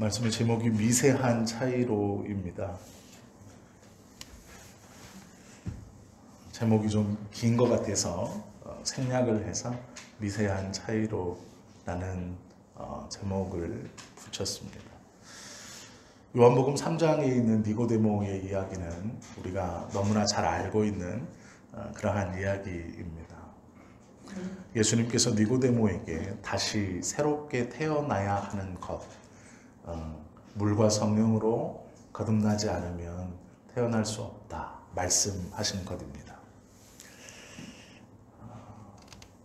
말씀의 제목이 미세한 차이로입니다. 제목이 좀 긴 것 같아서 생략을 해서 미세한 차이로라는 제목을 붙였습니다. 요한복음 3장에 있는 니고데모의 이야기는 우리가 너무나 잘 알고 있는 그러한 이야기입니다. 예수님께서 니고데모에게 다시 새롭게 태어나야 하는 것, 물과 성령으로 거듭나지 않으면 태어날 수 없다 말씀하신 것입니다.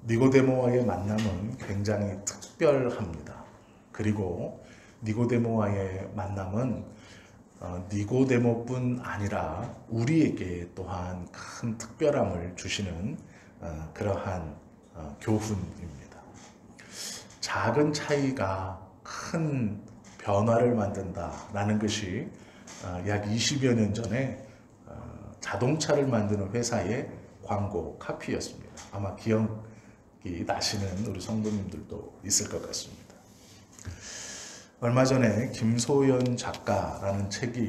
니고데모와의 만남은 굉장히 특별합니다. 그리고 니고데모와의 만남은 니고데모뿐 아니라 우리에게 또한 큰 특별함을 주시는 그러한 교훈입니다. 작은 차이가 큰 변화를 만든다라는 것이 약 20여 년 전에 자동차를 만드는 회사의 광고 카피였습니다. 아마 기억이 나시는 우리 성도님들도 있을 것 같습니다. 얼마 전에 김소연 작가라는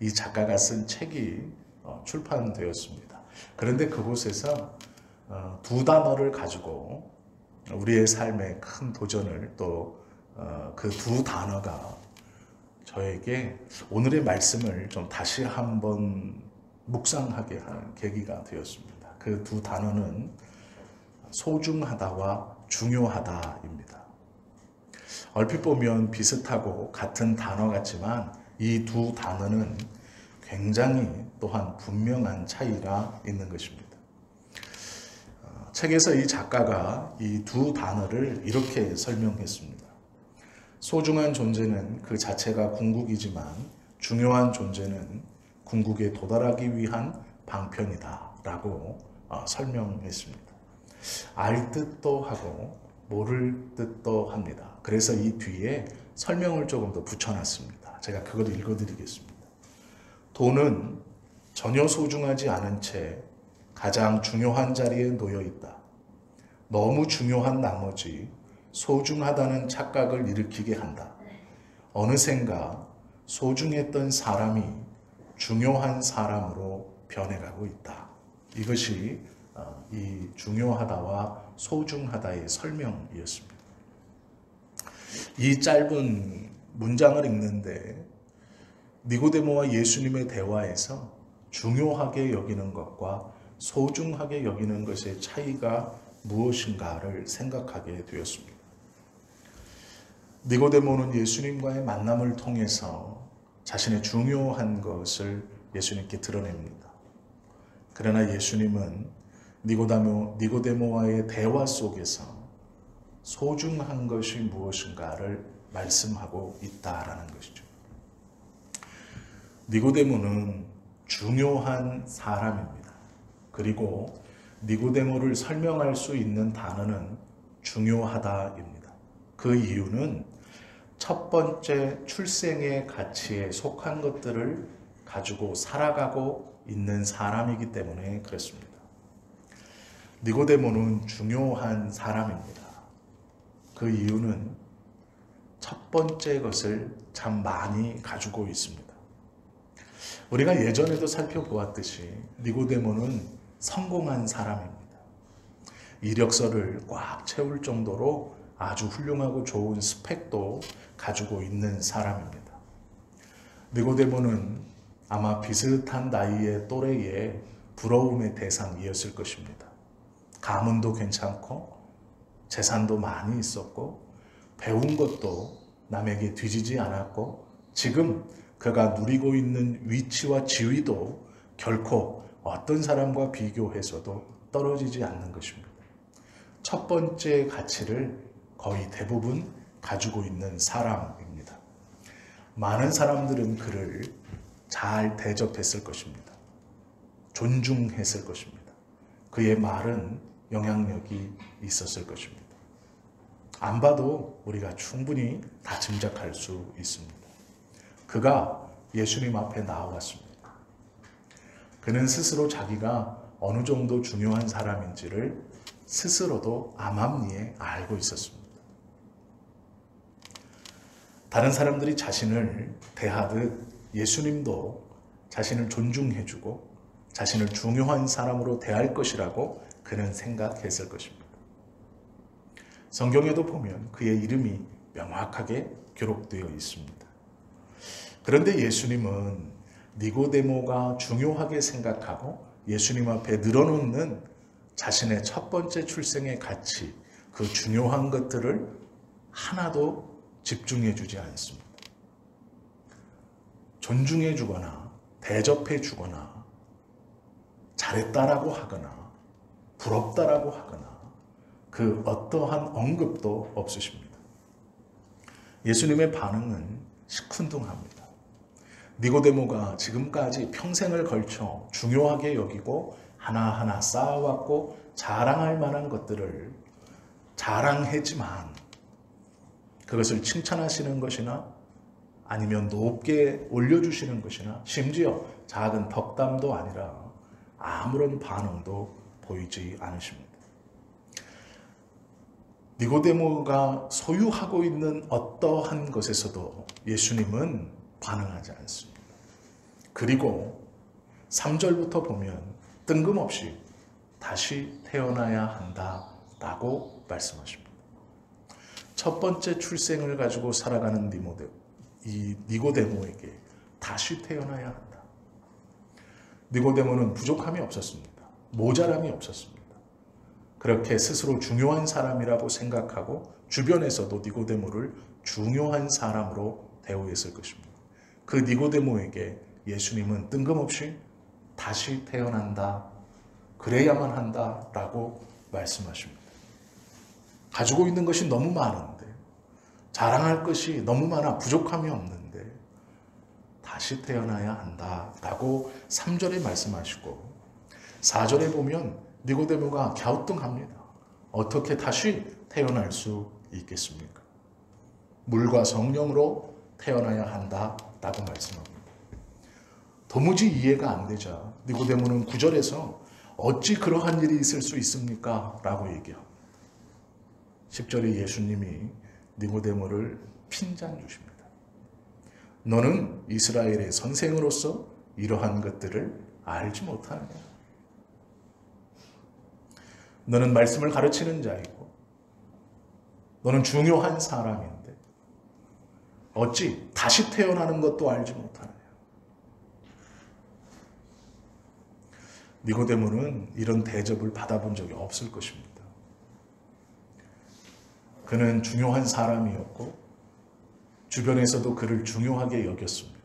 이 작가가 쓴 책이 출판되었습니다. 그런데 그곳에서 두 단어를 가지고 우리의 삶에 큰 도전을 또 그 두 단어가 저에게 오늘의 말씀을 좀 다시 한번 묵상하게 하는 계기가 되었습니다. 그 두 단어는 소중하다와 중요하다입니다. 얼핏 보면 비슷하고 같은 단어 같지만 이 두 단어는 굉장히 또한 분명한 차이가 있는 것입니다. 책에서 이 작가가 이 두 단어를 이렇게 설명했습니다. 소중한 존재는 그 자체가 궁극이지만 중요한 존재는 궁극에 도달하기 위한 방편이다 라고 설명했습니다. 알 듯도 하고 모를 듯도 합니다. 그래서 이 뒤에 설명을 조금 더 붙여놨습니다. 제가 그걸 읽어드리겠습니다. 돈은 전혀 소중하지 않은 채 가장 중요한 자리에 놓여 있다. 너무 중요한 나머지 소중하다는 착각을 일으키게 한다. 어느샌가 소중했던 사람이 중요한 사람으로 변해가고 있다. 이것이 이 중요하다와 소중하다의 설명이었습니다. 이 짧은 문장을 읽는데 니고데모와 예수님의 대화에서 중요하게 여기는 것과 소중하게 여기는 것의 차이가 무엇인가를 생각하게 되었습니다. 니고데모는 예수님과의 만남을 통해서 자신의 중요한 것을 예수님께 드러냅니다. 그러나 예수님은 니고데모와의 대화 속에서 소중한 것이 무엇인가를 말씀하고 있다라는 것이죠. 니고데모는 중요한 사람입니다. 그리고 니고데모를 설명할 수 있는 단어는 중요하다입니다. 그 이유는 첫 번째 출생의 가치에 속한 것들을 가지고 살아가고 있는 사람이기 때문에 그렇습니다. 니고데모는 중요한 사람입니다. 그 이유는 첫 번째 것을 참 많이 가지고 있습니다. 우리가 예전에도 살펴보았듯이 니고데모는 성공한 사람입니다. 이력서를 꽉 채울 정도로 아주 훌륭하고 좋은 스펙도 가지고 있는 사람입니다. 니고데모는 아마 비슷한 나이의 또래의 부러움의 대상이었을 것입니다. 가문도 괜찮고 재산도 많이 있었고 배운 것도 남에게 뒤지지 않았고 지금 그가 누리고 있는 위치와 지위도 결코 어떤 사람과 비교해서도 떨어지지 않는 것입니다. 첫 번째 가치를 거의 대부분 가지고 있는 사람입니다. 많은 사람들은 그를 잘 대접했을 것입니다. 존중했을 것입니다. 그의 말은 영향력이 있었을 것입니다. 안 봐도 우리가 충분히 다 짐작할 수 있습니다. 그가 예수님 앞에 나아왔습니다. 그는 스스로 자기가 어느 정도 중요한 사람인지를 스스로도 암암리에 알고 있었습니다. 다른 사람들이 자신을 대하듯 예수님도 자신을 존중해주고 자신을 중요한 사람으로 대할 것이라고 그는 생각했을 것입니다. 성경에도 보면 그의 이름이 명확하게 기록되어 있습니다. 그런데 예수님은 니고데모가 중요하게 생각하고 예수님 앞에 늘어놓는 자신의 첫 번째 출생의 가치, 그 중요한 것들을 하나도 집중해 주지 않습니다. 존중해 주거나 대접해 주거나 잘했다라고 하거나 부럽다라고 하거나 그 어떠한 언급도 없으십니다. 예수님의 반응은 시큰둥합니다. 니고데모가 지금까지 평생을 걸쳐 중요하게 여기고 하나하나 쌓아왔고 자랑할 만한 것들을 자랑했지만 그것을 칭찬하시는 것이나 아니면 높게 올려주시는 것이나 심지어 작은 덕담도 아니라 아무런 반응도 보이지 않으십니다. 니고데모가 소유하고 있는 어떠한 것에서도 예수님은 반응하지 않습니다. 그리고 3절부터 보면 뜬금없이 다시 태어나야 한다라고 말씀하십니다. 첫 번째 출생을 가지고 살아가는 니고데모에게 다시 태어나야 한다. 니고데모는 부족함이 없었습니다. 모자람이 없었습니다. 그렇게 스스로 중요한 사람이라고 생각하고 주변에서도 니고데모를 중요한 사람으로 대우했을 것입니다. 그 니고데모에게 예수님은 뜬금없이 다시 태어난다, 그래야만 한다라고 말씀하십니다. 가지고 있는 것이 너무 많은데, 자랑할 것이 너무 많아 부족함이 없는데 다시 태어나야 한다라고 3절에 말씀하시고 4절에 보면 니고데모가 갸우뚱합니다. 어떻게 다시 태어날 수 있겠습니까? 물과 성령으로 태어나야 한다라고 말씀합니다. 도무지 이해가 안 되자 니고데모는 9절에서 어찌 그러한 일이 있을 수 있습니까? 라고 얘기합니다. 10절에 예수님이 니고데모를 핀잔 주십니다. 너는 이스라엘의 선생으로서 이러한 것들을 알지 못하느냐? 너는 말씀을 가르치는 자이고 너는 중요한 사람인데 어찌 다시 태어나는 것도 알지 못하느냐? 니고데모는 이런 대접을 받아본 적이 없을 것입니다. 그는 중요한 사람이었고 주변에서도 그를 중요하게 여겼습니다.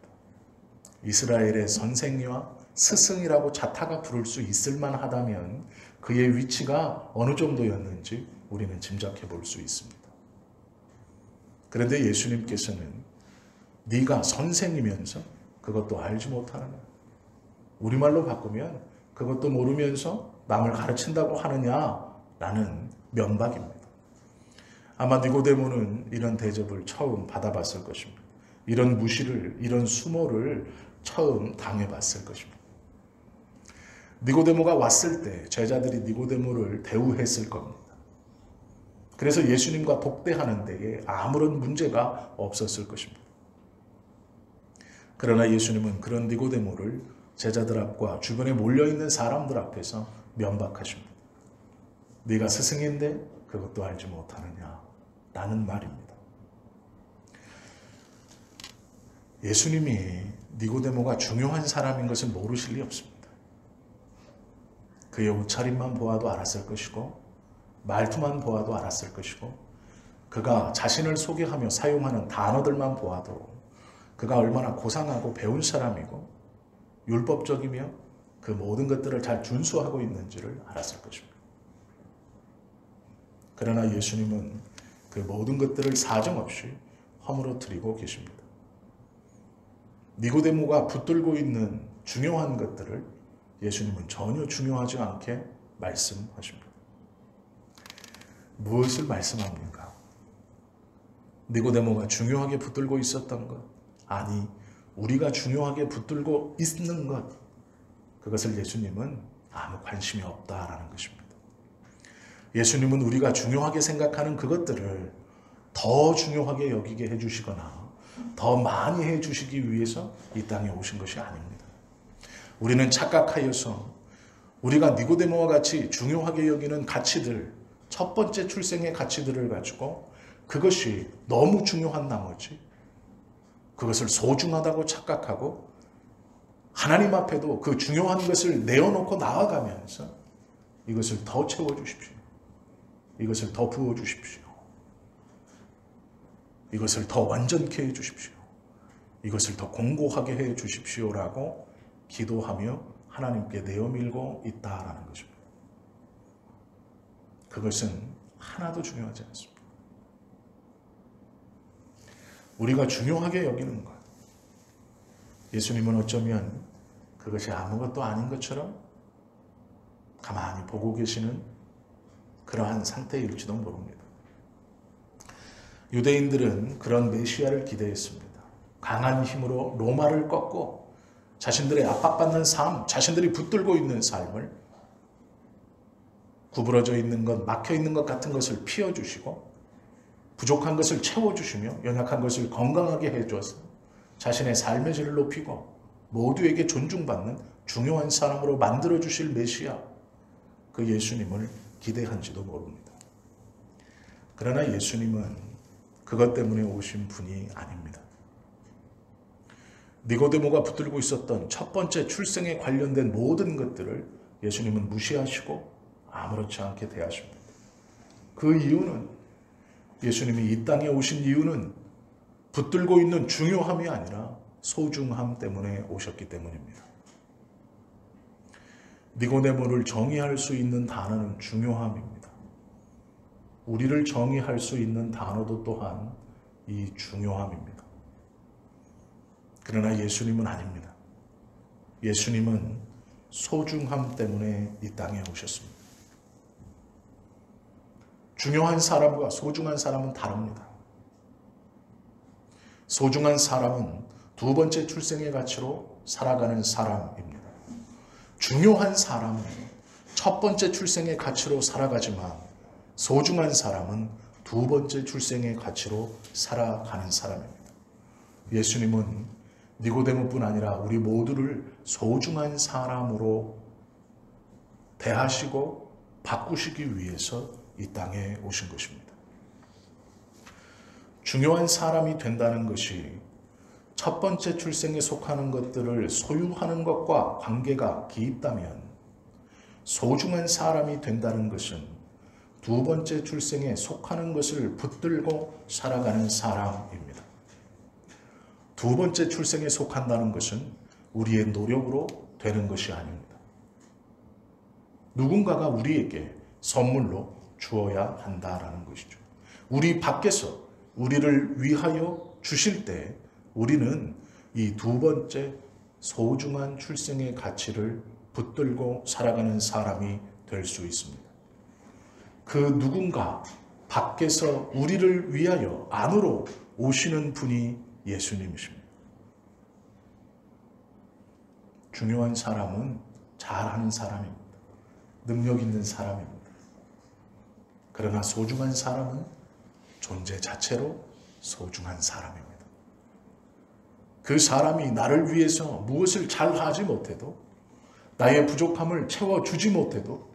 이스라엘의 선생이와 스승이라고 자타가 부를 수 있을 만하다면 그의 위치가 어느 정도였는지 우리는 짐작해 볼 수 있습니다. 그런데 예수님께서는 네가 선생이면서 그것도 알지 못하느냐? 우리말로 바꾸면 그것도 모르면서 남을 가르친다고 하느냐라는 면박입니다. 아마 니고데모는 이런 대접을 처음 받아봤을 것입니다. 이런 무시를, 이런 수모를 처음 당해봤을 것입니다. 니고데모가 왔을 때 제자들이 니고데모를 대우했을 겁니다. 그래서 예수님과 독대하는 데에 아무런 문제가 없었을 것입니다. 그러나 예수님은 그런 니고데모를 제자들 앞과 주변에 몰려있는 사람들 앞에서 면박하십니다. 네가 스승인데 그것도 알지 못하느냐? 라는 말입니다. 예수님이 니고데모가 중요한 사람인 것을 모르실 리 없습니다. 그의 옷차림만 보아도 알았을 것이고 말투만 보아도 알았을 것이고 그가 자신을 소개하며 사용하는 단어들만 보아도 그가 얼마나 고상하고 배운 사람이고 율법적이며 그 모든 것들을 잘 준수하고 있는지를 알았을 것입니다. 그러나 예수님은 그 모든 것들을 사정없이 허물어뜨리고 계십니다. 니고데모가 붙들고 있는 중요한 것들을 예수님은 전혀 중요하지 않게 말씀하십니다. 무엇을 말씀합니까? 니고데모가 중요하게 붙들고 있었던 것, 아니 우리가 중요하게 붙들고 있는 것, 그것을 예수님은 아무 관심이 없다라는 것입니다. 예수님은 우리가 중요하게 생각하는 그것들을 더 중요하게 여기게 해주시거나 더 많이 해주시기 위해서 이 땅에 오신 것이 아닙니다. 우리는 착각하여서 우리가 니고데모와 같이 중요하게 여기는 가치들, 첫 번째 출생의 가치들을 가지고 그것이 너무 중요한 나머지 그것을 소중하다고 착각하고 하나님 앞에도 그 중요한 것을 내어놓고 나아가면서 이것을 더 채워주십시오. 이것을 더 부어주십시오. 이것을 더 완전케 해주십시오. 이것을 더 공고하게 해주십시오라고 기도하며 하나님께 내어밀고 있다라는 것입니다. 그것은 하나도 중요하지 않습니다. 우리가 중요하게 여기는 것. 예수님은 어쩌면 그것이 아무것도 아닌 것처럼 가만히 보고 계시는 그러한 상태일지도 모릅니다. 유대인들은 그런 메시아를 기대했습니다. 강한 힘으로 로마를 꺾고 자신들의 압박받는 삶, 자신들이 붙들고 있는 삶을 구부러져 있는 것, 막혀 있는 것 같은 것을 피워주시고 부족한 것을 채워주시며 연약한 것을 건강하게 해줘서 자신의 삶의 질을 높이고 모두에게 존중받는 중요한 사람으로 만들어주실 메시아, 그 예수님을 기대한지도 모릅니다. 그러나 예수님은 그것 때문에 오신 분이 아닙니다. 니고데모가 붙들고 있었던 첫 번째 출생에 관련된 모든 것들을 예수님은 무시하시고 아무렇지 않게 대하십니다. 그 이유는, 예수님이 이 땅에 오신 이유는 붙들고 있는 중요함이 아니라 소중함 때문에 오셨기 때문입니다. 니고데모를 정의할 수 있는 단어는 중요함입니다. 우리를 정의할 수 있는 단어도 또한 이 중요함입니다. 그러나 예수님은 아닙니다. 예수님은 소중함 때문에 이 땅에 오셨습니다. 중요한 사람과 소중한 사람은 다릅니다. 소중한 사람은 두 번째 출생의 가치로 살아가는 사람입니다. 중요한 사람은 첫 번째 출생의 가치로 살아가지만 소중한 사람은 두 번째 출생의 가치로 살아가는 사람입니다. 예수님은 니고데모뿐 아니라 우리 모두를 소중한 사람으로 대하시고 바꾸시기 위해서 이 땅에 오신 것입니다. 중요한 사람이 된다는 것이 첫 번째 출생에 속하는 것들을 소유하는 것과 관계가 깊다면, 소중한 사람이 된다는 것은 두 번째 출생에 속하는 것을 붙들고 살아가는 사람입니다. 두 번째 출생에 속한다는 것은 우리의 노력으로 되는 것이 아닙니다. 누군가가 우리에게 선물로 주어야 한다라는 것이죠. 우리 밖에서 우리를 위하여 주실 때 우리는 이 두 번째 소중한 출생의 가치를 붙들고 살아가는 사람이 될 수 있습니다. 그 누군가 밖에서 우리를 위하여 안으로 오시는 분이 예수님이십니다. 중요한 사람은 잘하는 사람입니다. 능력 있는 사람입니다. 그러나 소중한 사람은 존재 자체로 소중한 사람입니다. 그 사람이 나를 위해서 무엇을 잘 하지 못해도, 나의 부족함을 채워주지 못해도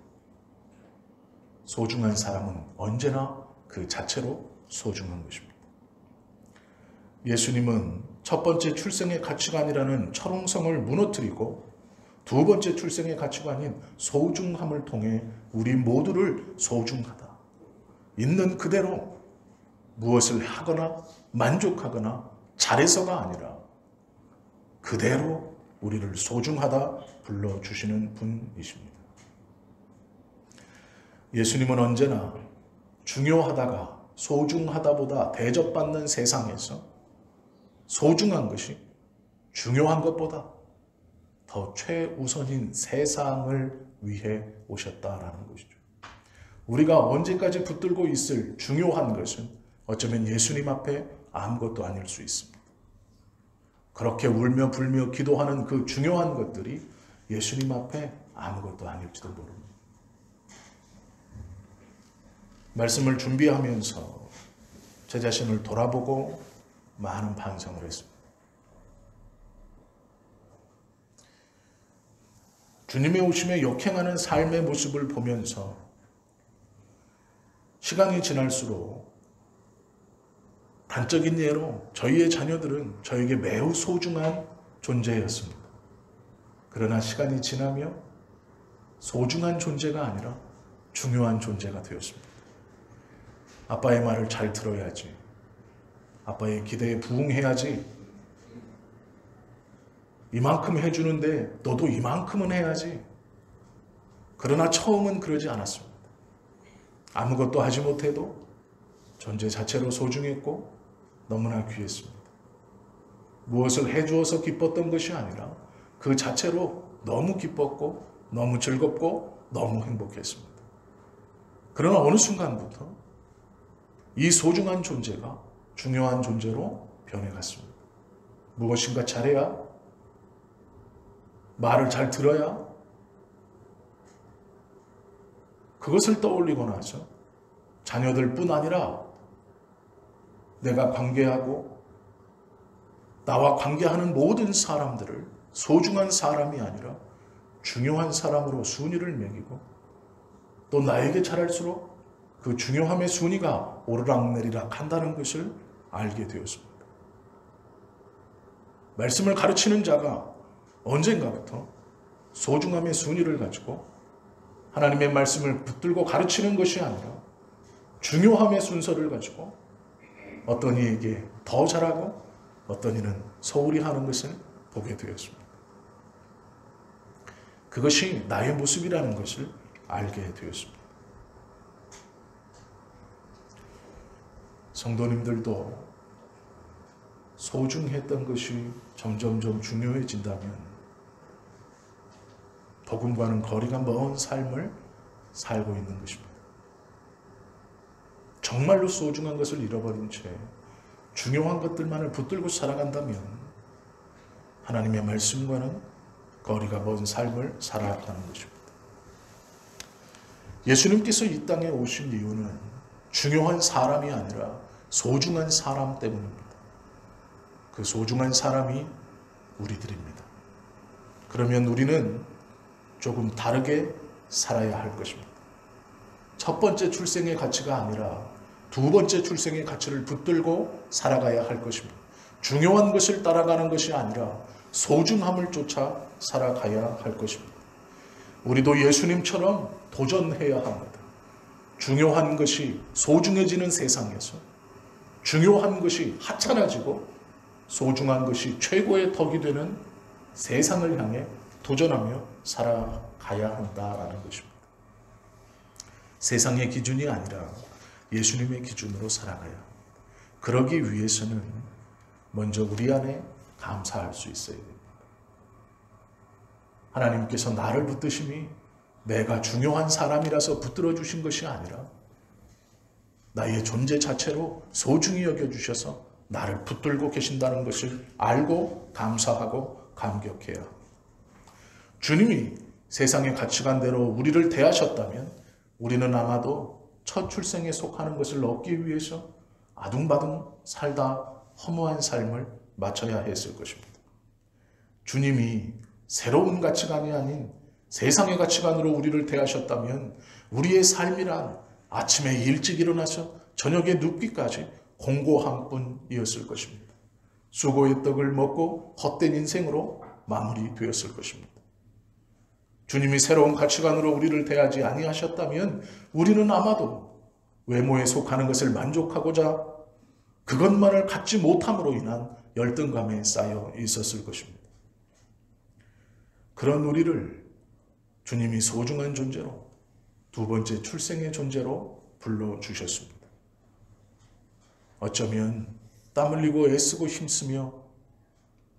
소중한 사람은 언제나 그 자체로 소중한 것입니다. 예수님은 첫 번째 출생의 가치관이라는 철옹성을 무너뜨리고 두 번째 출생의 가치관인 소중함을 통해 우리 모두를 소중하다, 있는 그대로 무엇을 하거나 만족하거나 잘해서가 아니라 그대로 우리를 소중하다 불러주시는 분이십니다. 예수님은 언제나 중요하다가 소중하다보다 대접받는 세상에서 소중한 것이 중요한 것보다 더 최우선인 세상을 위해 오셨다라는 것이죠. 우리가 언제까지 붙들고 있을 중요한 것은 어쩌면 예수님 앞에 아무것도 아닐 수 있습니다. 그렇게 울며 불며 기도하는 그 중요한 것들이 예수님 앞에 아무것도 아닐지도 모릅니다. 말씀을 준비하면서 제 자신을 돌아보고 많은 반성을 했습니다. 주님의 오심에 역행하는 삶의 모습을 보면서 시간이 지날수록 단적인 예로 저희의 자녀들은 저에게 매우 소중한 존재였습니다. 그러나 시간이 지나며 소중한 존재가 아니라 중요한 존재가 되었습니다. 아빠의 말을 잘 들어야지. 아빠의 기대에 부응해야지. 이만큼 해주는데 너도 이만큼은 해야지. 그러나 처음은 그러지 않았습니다. 아무것도 하지 못해도 존재 자체로 소중했고 너무나 귀했습니다. 무엇을 해주어서 기뻤던 것이 아니라 그 자체로 너무 기뻤고 너무 즐겁고 너무 행복했습니다. 그러나 어느 순간부터 이 소중한 존재가 중요한 존재로 변해갔습니다. 무엇인가 잘해야, 말을 잘 들어야, 그것을 떠올리고 나서 자녀들뿐 아니라 내가 관계하고 나와 관계하는 모든 사람들을 소중한 사람이 아니라 중요한 사람으로 순위를 매기고 또 나에게 잘할수록 그 중요함의 순위가 오르락내리락 한다는 것을 알게 되었습니다. 말씀을 가르치는 자가 언젠가부터 소중함의 순위를 가지고 하나님의 말씀을 붙들고 가르치는 것이 아니라 중요함의 순서를 가지고 어떤 이에게 더 잘하고 어떤 이는 소홀히 하는 것을 보게 되었습니다. 그것이 나의 모습이라는 것을 알게 되었습니다. 성도님들도 소중했던 것이 점점점 중요해진다면 복음과는 거리가 먼 삶을 살고 있는 것입니다. 정말로 소중한 것을 잃어버린 채 중요한 것들만을 붙들고 살아간다면 하나님의 말씀과는 거리가 먼 삶을 살아가는 것입니다. 예수님께서 이 땅에 오신 이유는 중요한 사람이 아니라 소중한 사람 때문입니다. 그 소중한 사람이 우리들입니다. 그러면 우리는 조금 다르게 살아야 할 것입니다. 첫 번째 출생의 가치가 아니라 두 번째 출생의 가치를 붙들고 살아가야 할 것입니다. 중요한 것을 따라가는 것이 아니라 소중함을 쫓아 살아가야 할 것입니다. 우리도 예수님처럼 도전해야 합니다. 중요한 것이 소중해지는 세상에서 중요한 것이 하찮아지고 소중한 것이 최고의 덕이 되는 세상을 향해 도전하며 살아가야 한다라는 것입니다. 세상의 기준이 아니라 예수님의 기준으로 살아가야 합니다. 그러기 위해서는 먼저 우리 안에 감사할 수 있어야 됩니다. 하나님께서 나를 붙드심이 내가 중요한 사람이라서 붙들어 주신 것이 아니라 나의 존재 자체로 소중히 여겨주셔서 나를 붙들고 계신다는 것을 알고 감사하고 감격해야 합니다. 주님이 세상의 가치관대로 우리를 대하셨다면 우리는 아마도 첫 출생에 속하는 것을 얻기 위해서 아둥바둥 살다 허무한 삶을 마쳐야 했을 것입니다. 주님이 새로운 가치관이 아닌 세상의 가치관으로 우리를 대하셨다면 우리의 삶이란 아침에 일찍 일어나서 저녁에 눕기까지 공고한 뿐이었을 것입니다. 수고의 떡을 먹고 헛된 인생으로 마무리되었을 것입니다. 주님이 새로운 가치관으로 우리를 대하지 아니하셨다면 우리는 아마도 외모에 속하는 것을 만족하고자 그것만을 갖지 못함으로 인한 열등감에 쌓여 있었을 것입니다. 그런 우리를 주님이 소중한 존재로 두 번째 출생의 존재로 불러주셨습니다. 어쩌면 땀 흘리고 애쓰고 힘쓰며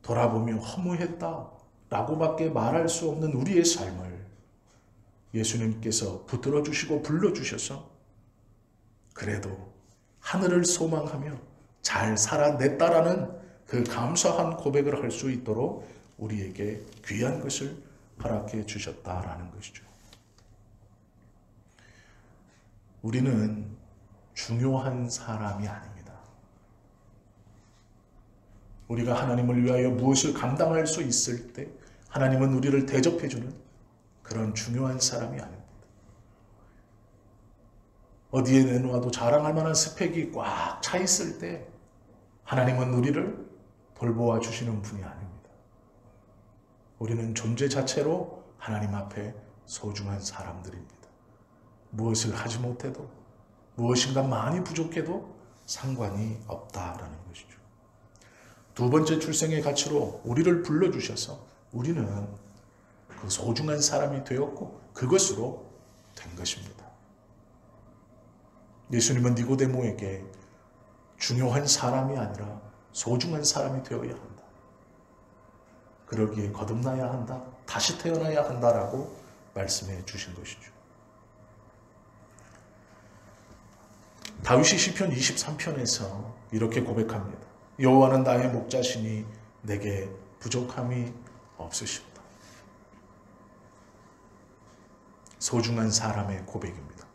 돌아보며 허무했다 라고밖에 말할 수 없는 우리의 삶을 예수님께서 붙들어 주시고 불러주셔서 그래도 하늘을 소망하며 잘 살아냈다라는 그 감사한 고백을 할 수 있도록 우리에게 귀한 것을 허락해 주셨다라는 것이죠. 우리는 중요한 사람이 아닙니다. 우리가 하나님을 위하여 무엇을 감당할 수 있을 때 하나님은 우리를 대접해주는 그런 중요한 사람이 아닙니다. 어디에 내놓아도 자랑할 만한 스펙이 꽉 차 있을 때 하나님은 우리를 돌보아 주시는 분이 아닙니다. 우리는 존재 자체로 하나님 앞에 소중한 사람들입니다. 무엇을 하지 못해도 무엇인가 많이 부족해도 상관이 없다라는 것이죠. 두 번째 출생의 가치로 우리를 불러주셔서 우리는 그 소중한 사람이 되었고 그것으로 된 것입니다. 예수님은 니고데모에게 중요한 사람이 아니라 소중한 사람이 되어야 한다. 그러기에 거듭나야 한다. 다시 태어나야 한다라고 말씀해 주신 것이죠. 다윗이 시편 23편에서 이렇게 고백합니다. 여호와는 나의 목자시니 내게 부족함이 없으시다. 소중한 사람의 고백입니다.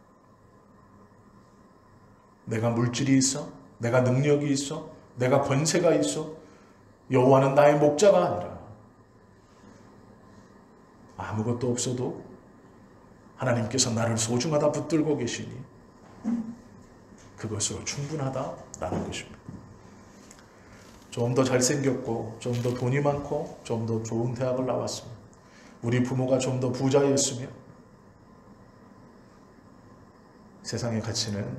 내가 물질이 있어, 내가 능력이 있어, 내가 권세가 있어, 여호와는 나의 목자가 아니라 아무것도 없어도 하나님께서 나를 소중하다 붙들고 계시니 그것으로 충분하다라는 것입니다. 좀 더 잘생겼고 좀 더 돈이 많고 좀 더 좋은 대학을 나왔으면 우리 부모가 좀 더 부자였으면 세상의 가치는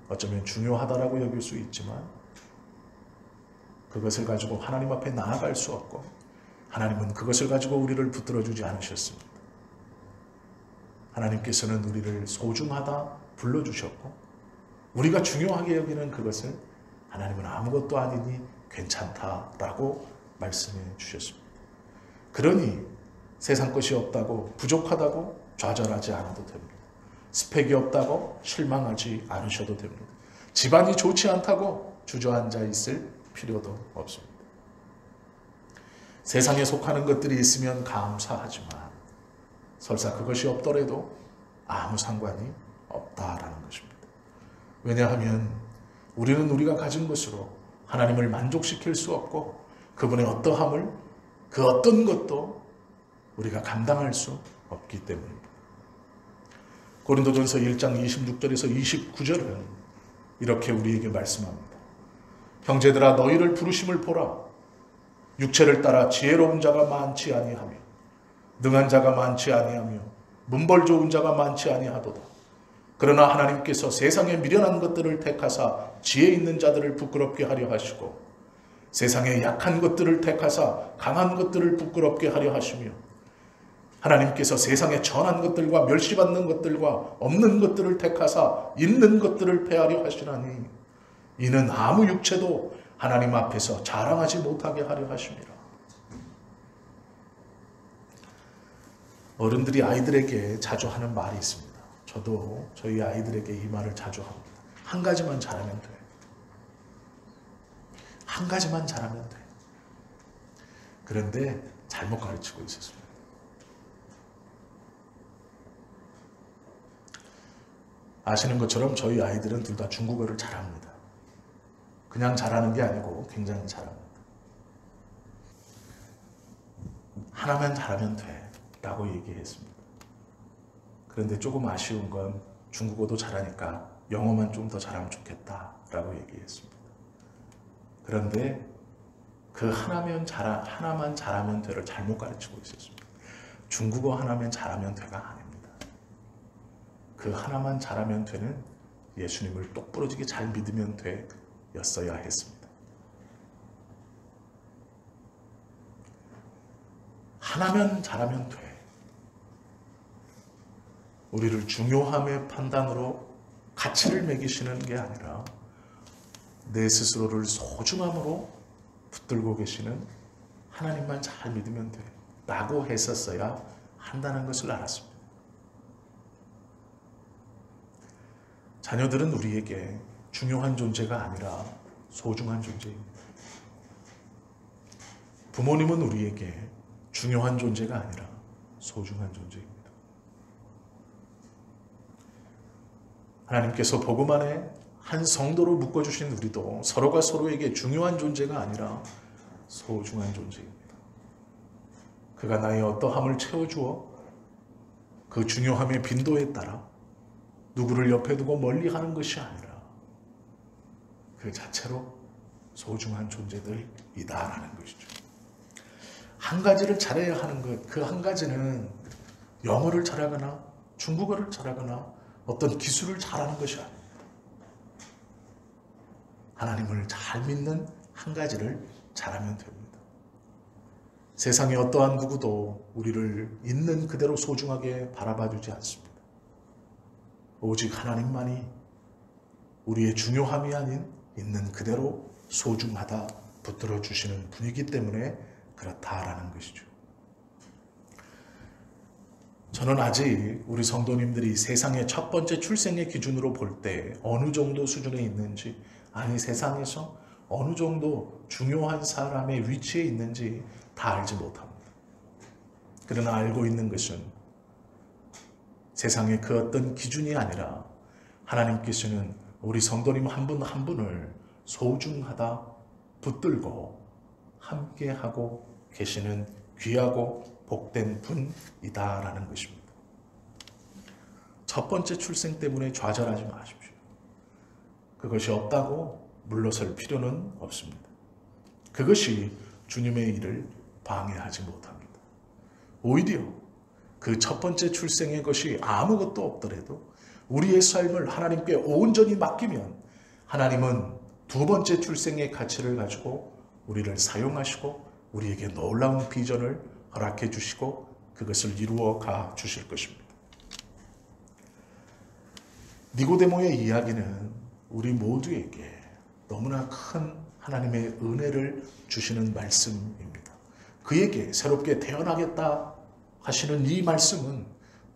어쩌면 중요하다라고 여길 수 있지만 그것을 가지고 하나님 앞에 나아갈 수 없고 하나님은 그것을 가지고 우리를 붙들어주지 않으셨습니다. 하나님께서는 우리를 소중하다 불러주셨고 우리가 중요하게 여기는 그것을 하나님은 아무것도 아니니 괜찮다라고 말씀해 주셨습니다. 그러니 세상 것이 없다고 부족하다고 좌절하지 않아도 됩니다. 스펙이 없다고 실망하지 않으셔도 됩니다. 집안이 좋지 않다고 주저앉아 있을 필요도 없습니다. 세상에 속하는 것들이 있으면 감사하지만 설사 그것이 없더라도 아무 상관이 없다라는 것입니다. 왜냐하면 우리는 우리가 가진 것으로 하나님을 만족시킬 수 없고 그분의 어떠함을 그 어떤 것도 우리가 감당할 수 없기 때문입니다. 고린도전서 1장 26절에서 29절은 이렇게 우리에게 말씀합니다. 형제들아 너희를 부르심을 보라. 육체를 따라 지혜로운 자가 많지 아니하며 능한 자가 많지 아니하며 문벌 좋은 자가 많지 아니하도다. 그러나 하나님께서 세상에 미련한 것들을 택하사 지혜 있는 자들을 부끄럽게 하려 하시고 세상에 약한 것들을 택하사 강한 것들을 부끄럽게 하려 하시며 하나님께서 세상에 전한 것들과 멸시받는 것들과 없는 것들을 택하사 있는 것들을 폐하려 하시나니 이는 아무 육체도 하나님 앞에서 자랑하지 못하게 하려 하심이라. 어른들이 아이들에게 자주 하는 말이 있습니다. 저도 저희 아이들에게 이 말을 자주 합니다. 한 가지만 잘하면 돼. 한 가지만 잘하면 돼. 그런데 잘못 가르치고 있었습니다. 아시는 것처럼 저희 아이들은 둘 다 중국어를 잘합니다. 그냥 잘하는 게 아니고 굉장히 잘합니다. 하나만 잘하면 돼 라고 얘기했습니다. 그런데 조금 아쉬운 건 중국어도 잘하니까 영어만 좀 더 잘하면 좋겠다 라고 얘기했습니다. 그런데 그 하나만 잘하면 돼를 잘못 가르치고 있었습니다. 중국어 하나만 잘하면 돼가 아닙니다. 그 하나만 잘하면 되는 예수님을 똑부러지게 잘 믿으면 돼 였어야 했습니다. 하나면 잘하면 돼. 우리를 중요함의 판단으로 가치를 매기시는 게 아니라 내 스스로를 소중함으로 붙들고 계시는 하나님만 잘 믿으면 돼 라고 했었어야 한다는 것을 알았습니다. 자녀들은 우리에게 중요한 존재가 아니라 소중한 존재입니다. 부모님은 우리에게 중요한 존재가 아니라 소중한 존재입니다. 하나님께서 복음 안에 한 성도로 묶어주신 우리도 서로가 서로에게 중요한 존재가 아니라 소중한 존재입니다. 그가 나의 어떠함을 채워주어 그 중요함의 빈도에 따라 누구를 옆에 두고 멀리 하는 것이 아니라 그 자체로 소중한 존재들이다라는 것이죠. 한 가지를 잘해야 하는 것, 그 한 가지는 영어를 잘하거나 중국어를 잘하거나 어떤 기술을 잘하는 것이 아닙니다. 하나님을 잘 믿는 한 가지를 잘하면 됩니다. 세상에 어떠한 누구도 우리를 있는 그대로 소중하게 바라봐주지 않습니다. 오직 하나님만이 우리의 중요함이 아닌 있는 그대로 소중하다 붙들어 주시는 분이기 때문에 그렇다라는 것이죠. 저는 아직 우리 성도님들이 세상의 첫 번째 출생의 기준으로 볼 때 어느 정도 수준에 있는지, 아니 세상에서 어느 정도 중요한 사람의 위치에 있는지 다 알지 못합니다. 그러나 알고 있는 것은 세상의 그 어떤 기준이 아니라 하나님께서는 우리 성도님 한 분 한 분을 소중하다 붙들고 함께하고 계시는 귀하고 복된 분이다라는 것입니다. 첫 번째 출생 때문에 좌절하지 마십시오. 그것이 없다고 물러설 필요는 없습니다. 그것이 주님의 일을 방해하지 못합니다. 오히려 그 첫 번째 출생의 것이 아무것도 없더라도 우리의 삶을 하나님께 온전히 맡기면 하나님은 두 번째 출생의 가치를 가지고 우리를 사용하시고 우리에게 놀라운 비전을 허락해 주시고 그것을 이루어 가 주실 것입니다. 니고데모의 이야기는 우리 모두에게 너무나 큰 하나님의 은혜를 주시는 말씀입니다. 그에게 새롭게 태어나겠다 하시는 이 말씀은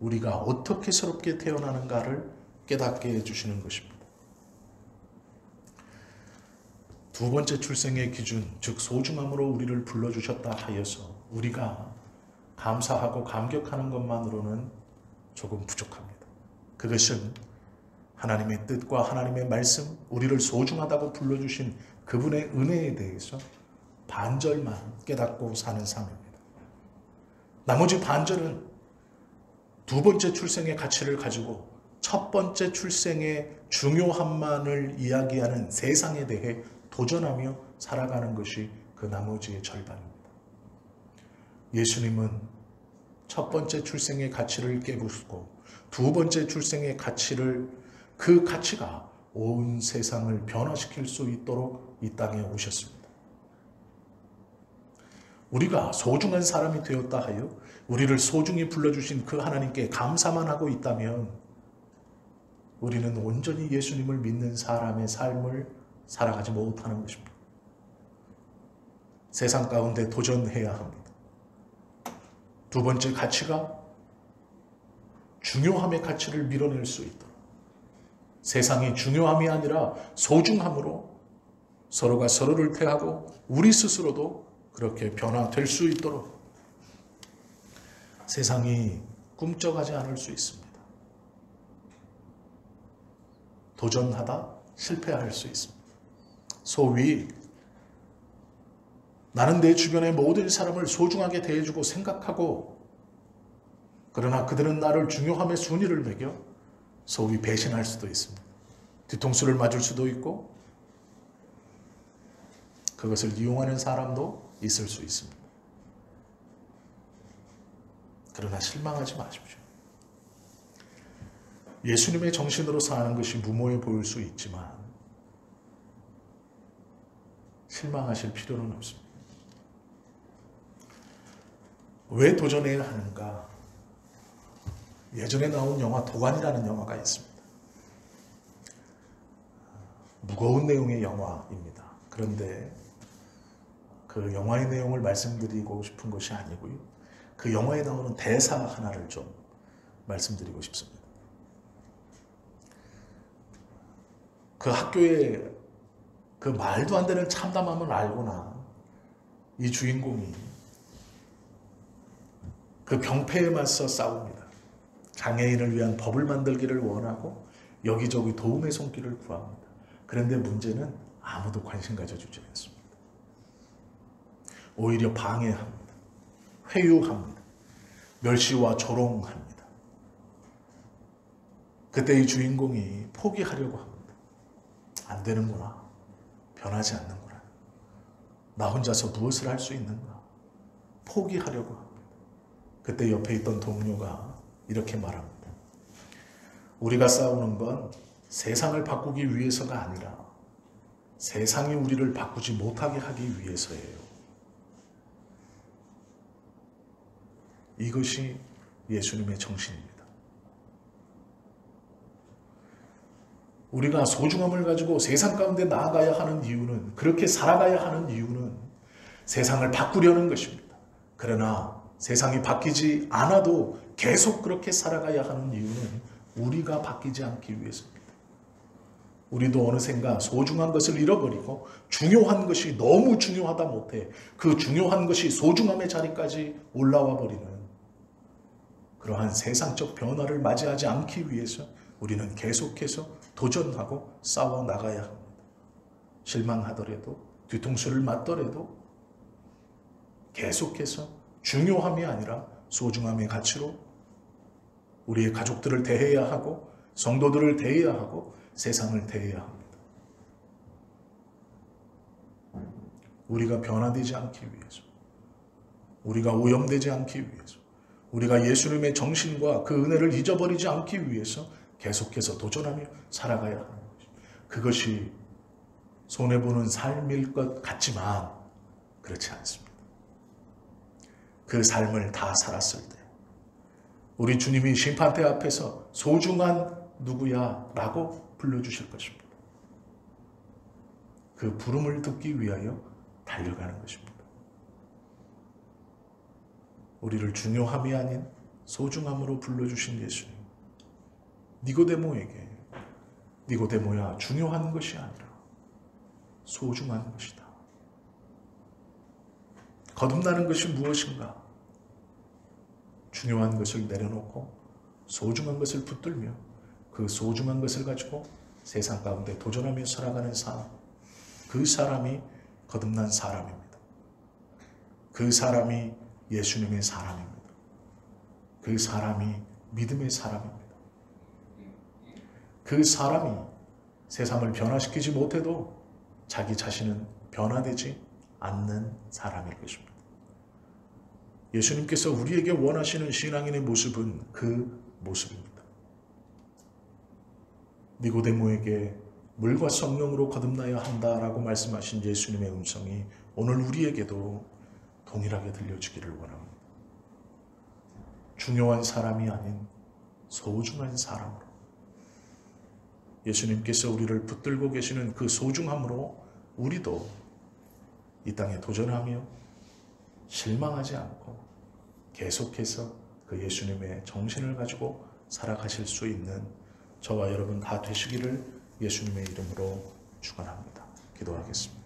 우리가 어떻게 새롭게 태어나는가를 깨닫게 해주시는 것입니다. 두 번째 출생의 기준, 즉 소중함으로 우리를 불러주셨다 하여서 우리가 감사하고 감격하는 것만으로는 조금 부족합니다. 그것은 하나님의 뜻과 하나님의 말씀, 우리를 소중하다고 불러주신 그분의 은혜에 대해서 반절만 깨닫고 사는 삶입니다. 나머지 반절은 두 번째 출생의 가치를 가지고 첫 번째 출생의 중요함만을 이야기하는 세상에 대해 도전하며 살아가는 것이 그 나머지의 절반입니다. 예수님은 첫 번째 출생의 가치를 깨부수고 두 번째 출생의 가치를, 그 가치가 온 세상을 변화시킬 수 있도록 이 땅에 오셨습니다. 우리가 소중한 사람이 되었다 하여 우리를 소중히 불러주신 그 하나님께 감사만 하고 있다면 우리는 온전히 예수님을 믿는 사람의 삶을 살아가지 못하는 것입니다. 세상 가운데 도전해야 합니다. 두 번째 가치가 중요함의 가치를 밀어낼 수 있도록, 세상이 중요함이 아니라 소중함으로 서로가 서로를 대하고 우리 스스로도 그렇게 변화될 수 있도록 세상이 꿈쩍하지 않을 수 있습니다. 도전하다 실패할 수 있습니다. 소위 나는 내 주변의 모든 사람을 소중하게 대해주고 생각하고, 그러나 그들은 나를 중요함의 순위를 매겨 소위 배신할 수도 있습니다. 뒤통수를 맞을 수도 있고 그것을 이용하는 사람도 있을 수 있습니다. 그러나 실망하지 마십시오. 예수님의 정신으로 사는 것이 무모해 보일 수 있지만 실망하실 필요는 없습니다. 왜 도전해야 하는가? 예전에 나온 영화 도관이라는 영화가 있습니다. 무거운 내용의 영화입니다. 그런데 그 영화의 내용을 말씀드리고 싶은 것이 아니고요. 그 영화에 나오는 대사 하나를 좀 말씀드리고 싶습니다. 그 학교에 그 말도 안 되는 참담함을 알고나 이 주인공이 그 병폐에 맞서 싸웁니다. 장애인을 위한 법을 만들기를 원하고 여기저기 도움의 손길을 구합니다. 그런데 문제는 아무도 관심 가져주지 않습니다. 오히려 방해합니다. 회유합니다. 멸시와 조롱합니다. 그때 이 주인공이 포기하려고 합니다. 안 되는구나. 변하지 않는구나. 나 혼자서 무엇을 할 수 있는가. 포기하려고 합니다. 그때 옆에 있던 동료가 이렇게 말합니다. 우리가 싸우는 건 세상을 바꾸기 위해서가 아니라 세상이 우리를 바꾸지 못하게 하기 위해서예요. 이것이 예수님의 정신입니다. 우리가 소중함을 가지고 세상 가운데 나아가야 하는 이유는, 그렇게 살아가야 하는 이유는 세상을 바꾸려는 것입니다. 그러나 세상이 바뀌지 않아도 계속 그렇게 살아가야 하는 이유는 우리가 바뀌지 않기 위해서입니다. 우리도 어느샌가 소중한 것을 잃어버리고 중요한 것이 너무 중요하다 못해 그 중요한 것이 소중함의 자리까지 올라와 버리는 그러한 세상적 변화를 맞이하지 않기 위해서 우리는 계속해서 도전하고 싸워 나가야 합니다. 실망하더라도 뒤통수를 맞더라도 계속해서 중요함이 아니라 소중함의 가치로 우리의 가족들을 대해야 하고 성도들을 대해야 하고 세상을 대해야 합니다. 우리가 변화되지 않기 위해서, 우리가 오염되지 않기 위해서, 우리가 예수님의 정신과 그 은혜를 잊어버리지 않기 위해서 계속해서 도전하며 살아가야 하는 것입니다. 그것이 손해보는 삶일 것 같지만 그렇지 않습니다. 그 삶을 다 살았을 때 우리 주님이 심판대 앞에서 소중한 누구야 라고 불러주실 것입니다. 그 부름을 듣기 위하여 달려가는 것입니다. 우리를 중요함이 아닌 소중함으로 불러주신 예수님. 니고데모에게 니고데모야 중요한 것이 아니라 소중한 것이다. 거듭나는 것이 무엇인가? 중요한 것을 내려놓고 소중한 것을 붙들며 그 소중한 것을 가지고 세상 가운데 도전하며 살아가는 사람. 그 사람이 거듭난 사람입니다. 그 사람이 예수님의 사람입니다. 그 사람이 믿음의 사람입니다. 그 사람이 세상을 변화시키지 못해도 자기 자신은 변화되지 않는 사람일 것입니다. 예수님께서 우리에게 원하시는 신앙인의 모습은 그 모습입니다. 니고데모에게 물과 성령으로 거듭나야 한다라고 말씀하신 예수님의 음성이 오늘 우리에게도 동일하게 들려주기를 원합니다. 중요한 사람이 아닌 소중한 사람으로 예수님께서 우리를 붙들고 계시는 그 소중함으로 우리도 이 땅에 도전하며 실망하지 않고 계속해서 그 예수님의 정신을 가지고 살아가실 수 있는 저와 여러분 다 되시기를 예수님의 이름으로 축원합니다. 기도하겠습니다.